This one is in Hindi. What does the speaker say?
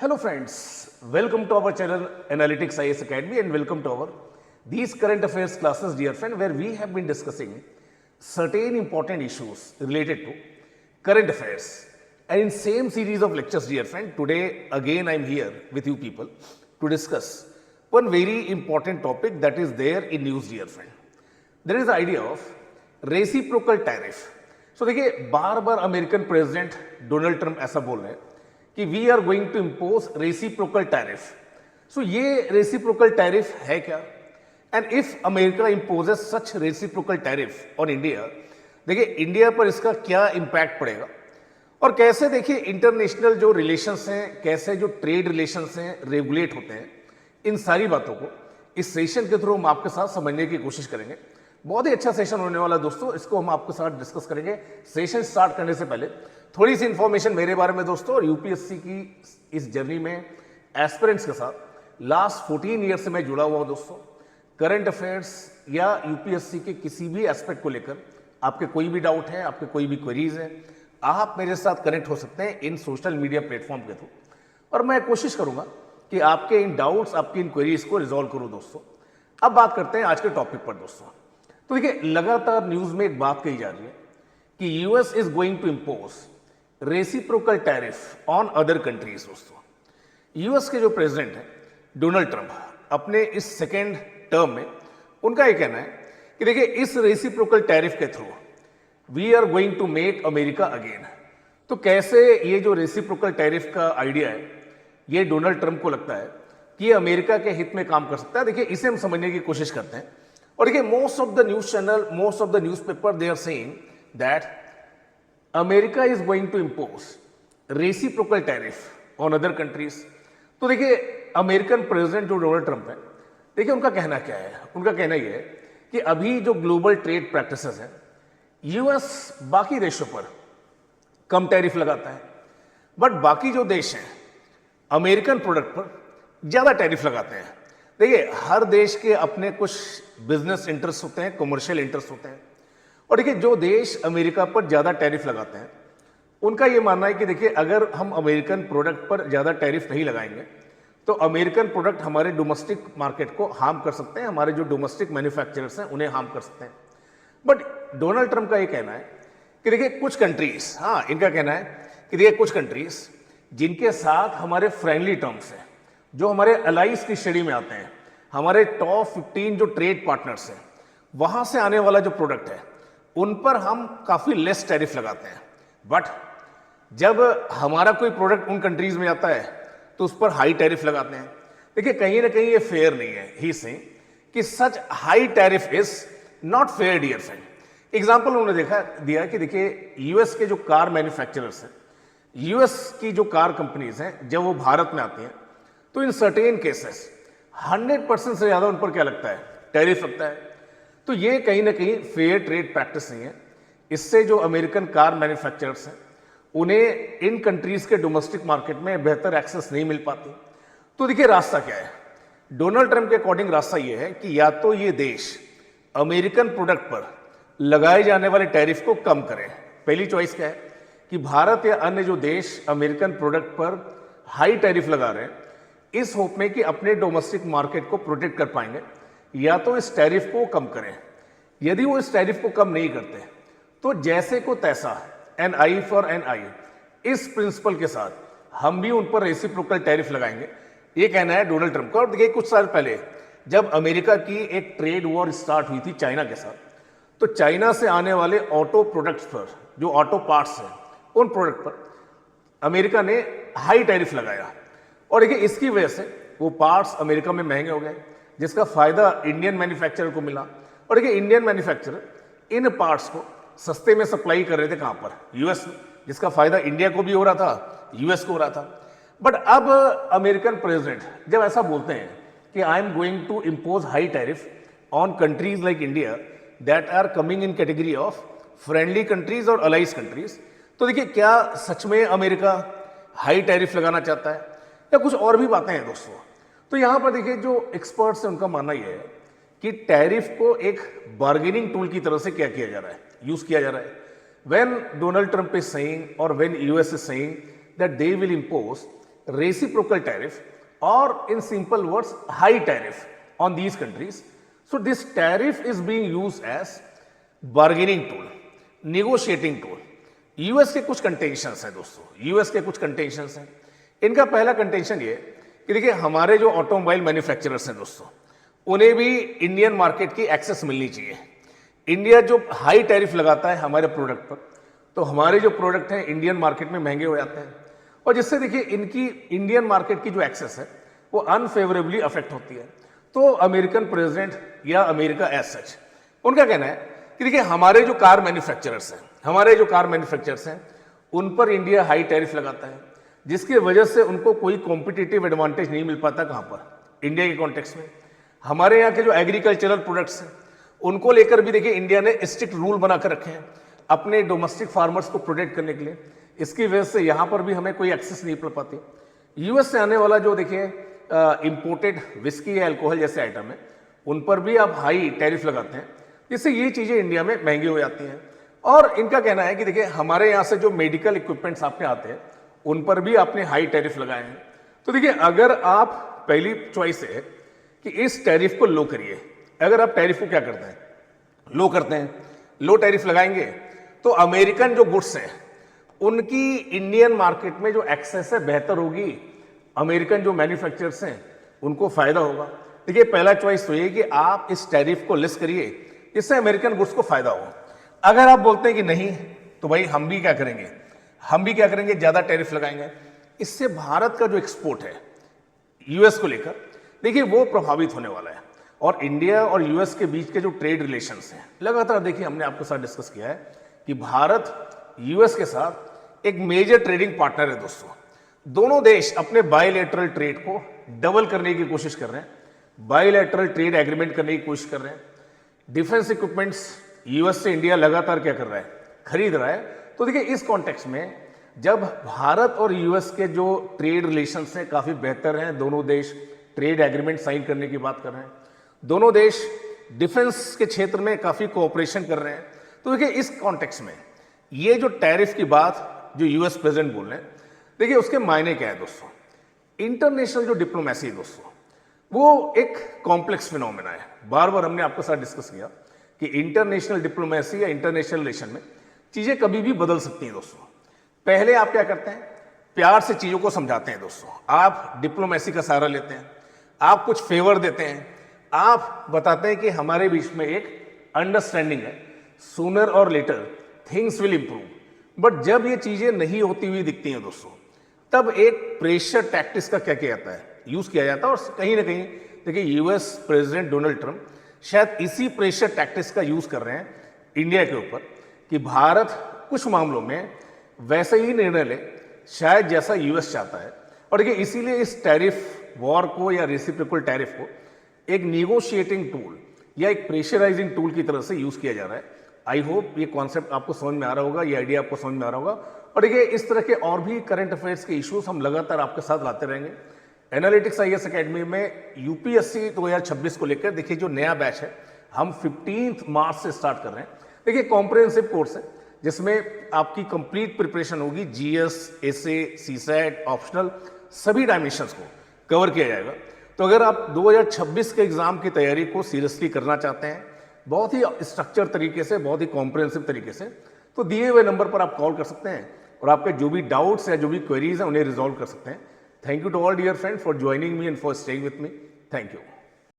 Hello friends, welcome to our channel Analytics IAS Academy and welcome to our these current affairs classes, dear friend, where we have been discussing certain important issues related to current affairs. And in same series of lectures, dear friend, today again I am here with you people to discuss one very important topic that is there in news, dear friend. There is the idea of reciprocal tariff. So देखिए बार बार अमेरिकन प्रेसिडेंट डोनाल्ड ट्रंप ऐसा बोल रहे हैं कि we are going to impose reciprocal tariff. So ये रेसिप्रोकल टैरिफ है क्या? And if America imposes such reciprocal tariff on India, देखिए इंडिया पर इसका क्या इम्पैक्ट पड़ेगा और कैसे देखिए इंटरनेशनल जो रिलेशंस हैं, कैसे जो ट्रेड रिलेशंस हैं रेगुलेट होते हैं, इन सारी बातों को इस सेशन के थ्रू हम आपके साथ समझने की कोशिश करेंगे. बहुत ही अच्छा सेशन होने वाला है दोस्तों, इसको हम आपके साथ डिस्कस करेंगे. सेशन स्टार्ट करने से पहले थोड़ी सी इंफॉर्मेशन मेरे बारे में दोस्तों, और यूपीएससी की इस जर्नी में एस्पिरेंट्स के साथ लास्ट 14 ईयर से मैं जुड़ा हुआ हूं दोस्तों. करंट अफेयर्स या यूपीएससी के किसी भी एस्पेक्ट को लेकर आपके कोई भी डाउट है, आपके कोई भी क्वेरीज है, आप मेरे साथ कनेक्ट हो सकते हैं इन सोशल मीडिया प्लेटफॉर्म के थ्रू, और मैं कोशिश करूंगा कि आपके इन डाउट्स, आपकी इन क्वेरीज को रिजॉल्व करूं दोस्तों. अब बात करते हैं आज के टॉपिक पर दोस्तों. तो देखिए लगातार न्यूज में एक बात कही जा रही है कि US is going to impose reciprocal tariff on other countries. दोस्तों यूएस के जो प्रेसिडेंट हैं डोनाल्ड ट्रंप, अपने इस सेकेंड टर्म में उनका ये कहना है कि देखिए इस रेसिप्रोकल टैरिफ के through we are going to make America again. तो कैसे ये जो रेसिप्रोकल टैरिफ का आइडिया है ये डोनाल्ड ट्रंप को लगता है कि ये अमेरिका के हित में काम कर सकता है, देखिए इसे हम समझने की कोशिश करते हैं. और देखिए most of the news channel, most of the newspaper, they are saying that America is going to impose reciprocal tariff on other countries. तो देखिए अमेरिकन प्रेसिडेंट जो डोनाल्ड ट्रंप है, देखिए उनका कहना क्या है. उनका कहना यह है कि अभी जो ग्लोबल ट्रेड प्रैक्टिसेस हैं, यूएस बाकी देशों पर कम टैरिफ लगाता है, बट बाकी जो देश हैं अमेरिकन प्रोडक्ट पर ज्यादा टैरिफ लगाते हैं. देखिए हर देश के अपने कुछ बिजनेस इंटरेस्ट होते हैं, कमर्शियल इंटरेस्ट होते हैं, और देखिए जो देश अमेरिका पर ज्यादा टैरिफ लगाते हैं उनका ये मानना है कि देखिए अगर हम अमेरिकन प्रोडक्ट पर ज्यादा टैरिफ नहीं लगाएंगे तो अमेरिकन प्रोडक्ट हमारे डोमेस्टिक मार्केट को हार्म कर सकते हैं, हमारे जो डोमेस्टिक मैन्युफैक्चरर्स हैं उन्हें हार्म कर सकते हैं. बट डोनाल्ड ट्रंप का ये कहना है कि देखिए कुछ कंट्रीज, हाँ इनका कहना है कि देखिए कुछ कंट्रीज जिनके साथ हमारे फ्रेंडली टर्म्स हैं, जो हमारे अलाइज की श्रेणी में आते हैं, हमारे टॉप 15 जो ट्रेड पार्टनर्स हैं, वहां से आने वाला जो प्रोडक्ट है उन पर हम काफी लेस टैरिफ लगाते हैं. बट जब हमारा कोई प्रोडक्ट उन कंट्रीज में आता है तो उस पर हाई टैरिफ लगाते हैं. देखिए कहीं ना कहीं ये फेयर नहीं है. ही से कि such high tariff is not fair dear friend. Example उन्होंने देखा दिया कि देखिए यूएस के जो कार मैन्युफैक्चरर्स हैं, यूएस की जो कार कंपनीज हैं, जब वो भारत में आती हैं तो इन सर्टेन केसेस 100% से ज्यादा उन पर क्या लगता है, टैरिफ लगता है. तो ये कहीं ना कहीं फेयर ट्रेड प्रैक्टिस नहीं है. इससे जो अमेरिकन कार मैन्युफैक्चरर्स हैं उन्हें इन कंट्रीज के डोमेस्टिक मार्केट में बेहतर एक्सेस नहीं मिल पाती. तो देखिए रास्ता क्या है. डोनाल्ड ट्रंप के अकॉर्डिंग रास्ता ये है कि या तो ये देश अमेरिकन प्रोडक्ट पर लगाए जाने वाले टैरिफ को कम करें. पहली चॉइस क्या है कि भारत या अन्य जो देश अमेरिकन प्रोडक्ट पर हाई टैरिफ लगा रहे हैं इस होप में कि अपने डोमेस्टिक मार्केट को प्रोटेक्ट कर पाएंगे, या तो इस टैरिफ को कम करें. यदि वो इस टैरिफ को कम नहीं करते तो जैसे को तैसा, एन आई फॉर एन आई, इस प्रिंसिपल के साथ हम भी उन पर रेसिप्रोकल टैरिफ लगाएंगे. ये कहना है डोनाल्ड ट्रंप का. और देखिए कुछ साल पहले जब अमेरिका की एक ट्रेड वॉर स्टार्ट हुई थी चाइना के साथ, तो चाइना से आने वाले ऑटो प्रोडक्ट्स पर, जो ऑटो पार्ट्स हैं, उन प्रोडक्ट पर अमेरिका ने हाई टैरिफ लगाया. और देखिए इसकी वजह से वो पार्ट्स अमेरिका में महंगे हो गए, जिसका फायदा इंडियन मैन्युफैक्चरर को मिला. और देखिए इंडियन मैन्युफैक्चरर इन पार्ट्स को सस्ते में सप्लाई कर रहे थे कहां पर, यूएस में, जिसका फायदा इंडिया को भी हो रहा था, यूएस को हो रहा था. बट अब अमेरिकन प्रेसिडेंट जब ऐसा बोलते हैं कि I am going to impose high tariff on countries like India that are coming in category of friendly countries और अलाइज कंट्रीज, तो देखिए क्या सच में अमेरिका हाई टैरिफ लगाना चाहता है या कुछ और भी बातें हैं दोस्तों. तो यहां पर देखिए जो एक्सपर्ट्स हैं उनका मानना यह है कि टैरिफ को एक बार्गेनिंग टूल की तरह से क्या किया जा रहा है, यूज किया जा रहा है. When Donald Trump is saying और when US is saying that they will impose reciprocal tariff, or in simple words, high tariff on these countries. So this tariff is being used as bargaining tool, negotiating tool. US के कुछ कंटेंशंस हैं दोस्तों, यूएस के कुछ कंटेंशंस हैं। इनका पहला कंटेंशन ये कि देखिए हमारे जो ऑटोमोबाइल मैन्युफैक्चरर्स हैं दोस्तों, उन्हें भी इंडियन मार्केट की एक्सेस मिलनी चाहिए। इंडिया जो हाई टैरिफ लगाता है हमारे प्रोडक्ट पर, तो हमारे जो प्रोडक्ट हैं इंडियन मार्केट में महंगे हो जाते हैं, और जिससे देखिए इनकी इंडियन मार्केट की जो एक्सेस है वो अनफेवरेबली अफेक्ट होती है। तो अमेरिकन प्रेसिडेंट या अमेरिका एज सच, उनका कहना है कि देखिए हमारे जो कार मैन्युफैक्चरर्स हैं उन पर इंडिया हाई टैरिफ लगाता है, जिसकी वजह से उनको कोई कॉम्पिटिटिव एडवांटेज नहीं मिल पाता। कहाँ पर? इंडिया के कॉन्टेक्स्ट में। हमारे यहाँ के जो एग्रीकल्चरल प्रोडक्ट्स हैं उनको लेकर भी देखिए इंडिया ने स्ट्रिक्ट रूल बना कर रखे हैं अपने डोमेस्टिक फार्मर्स को प्रोटेक्ट करने के लिए। इसकी वजह से यहाँ पर भी हमें कोई एक्सेस नहीं मिल पाती। यूएस से आने वाला जो देखिए इंपोर्टेड विस्की या अल्कोहल जैसे आइटम है उन पर भी आप हाई टैरिफ लगाते हैं, जिससे ये चीज़ें इंडिया में महंगी हो जाती हैं। और इनका कहना है कि देखिए हमारे यहाँ से जो मेडिकल इक्विपमेंट्स आपके आते हैं उन पर भी आपने हाई टैरिफ लगाए हैं। तो देखिए अगर आप, पहली चॉइस है कि इस टैरिफ को लो करिए। अगर आप टैरिफ को क्या करते हैं, लो करते हैं, लो टैरिफ लगाएंगे, तो अमेरिकन जो गुड्स हैं उनकी इंडियन मार्केट में जो एक्सेस है बेहतर होगी, अमेरिकन जो मैन्युफैक्चरर्स हैं उनको फायदा होगा। देखिए पहला चॉइस तो ये कि आप इस टैरिफ को लेस करिए, इससे अमेरिकन गुड्स को फायदा हो। अगर आप बोलते हैं कि नहीं, तो भाई हम भी क्या करेंगे, ज्यादा टैरिफ लगाएंगे। इससे भारत का जो एक्सपोर्ट है यूएस को लेकर, देखिए वो प्रभावित होने वाला है। और इंडिया और यूएस के बीच के जो ट्रेड रिलेशंस हैं, लगातार देखिए हमने आपके साथ डिस्कस किया है कि भारत यूएस के साथ एक मेजर ट्रेडिंग पार्टनर है दोस्तों। दोनों देश अपने बायलैटरल ट्रेड को डबल करने की कोशिश कर रहे हैं, बायलैटरल ट्रेड एग्रीमेंट करने की कोशिश कर रहे हैं। डिफेंस इक्विपमेंट्स यूएस से इंडिया लगातार क्या कर रहा है, खरीद रहा है। तो देखिए इस कॉन्टेक्स्ट में जब भारत और यूएस के जो ट्रेड रिलेशंस हैं काफ़ी बेहतर हैं, दोनों देश ट्रेड एग्रीमेंट साइन करने की बात कर रहे हैं, दोनों देश डिफेंस के क्षेत्र में काफ़ी कोऑपरेशन कर रहे हैं। तो देखिए इस कॉन्टेक्स्ट में ये जो टैरिफ की बात जो यूएस प्रेसिडेंट बोल रहे हैं, देखिए उसके मायने क्या है दोस्तों। इंटरनेशनल जो डिप्लोमेसी है दोस्तों, वो एक कॉम्प्लेक्स फिनोमेना है। बार बार हमने आपके साथ डिस्कस किया कि इंटरनेशनल डिप्लोमेसी या इंटरनेशनल रिलेशन में चीज़ें कभी भी बदल सकती हैं दोस्तों। पहले आप क्या करते हैं, प्यार से चीज़ों को समझाते हैं दोस्तों, आप डिप्लोमेसी का सहारा लेते हैं, आप कुछ फेवर देते हैं, आप बताते हैं कि हमारे बीच में एक अंडरस्टैंडिंग है, सूनर और later things will improve. But जब ये चीज़ें नहीं होती हुई दिखती हैं दोस्तों, तब एक प्रेशर टैक्टिक्स का क्या किया जाता है, यूज़ किया जाता है। और कहीं ना कहीं देखिए यूएस प्रेसिडेंट डोनाल्ड ट्रंप शायद इसी प्रेशर टैक्टिक्स का यूज़ कर रहे हैं इंडिया के ऊपर कि भारत कुछ मामलों में वैसे ही निर्णय ले शायद जैसा यूएस चाहता है। और देखिए इसीलिए इस टैरिफ वॉर को या रेसिप्रोकल टैरिफ को एक निगोशिएटिंग टूल या एक प्रेशराइजिंग टूल की तरह से यूज़ किया जा रहा है। आई होप ये कॉन्सेप्ट आपको समझ में आ रहा होगा, ये आइडिया आपको समझ में आ रहा होगा। और देखिए इस तरह के और भी करंट अफेयर्स के इश्यूज हम लगातार आपके साथ लाते रहेंगे। एनालिटिक्स आईएएस एकेडमी में यूपीएससी 2026 को लेकर देखिए जो नया बैच है हम 15 मार्च से स्टार्ट कर रहे हैं। देखिए कॉम्प्रिहेंसिव कोर्स है जिसमें आपकी कंप्लीट प्रिपरेशन होगी, जीएस, एसए, सीसैट, ऑप्शनल सभी डायमेंशंस को कवर किया जाएगा। तो अगर आप 2026 के एग्जाम की तैयारी को सीरियसली करना चाहते हैं बहुत ही स्ट्रक्चर तरीके से, बहुत ही कॉम्प्रिहेंसिव तरीके से, तो दिए हुए नंबर पर आप कॉल कर सकते हैं और आपके जो भी डाउट्स या जो भी क्वेरीज हैं उन्हें रिजॉल्व कर सकते हैं। Thank you to all dear friends for joining me and for staying with me. Thank you.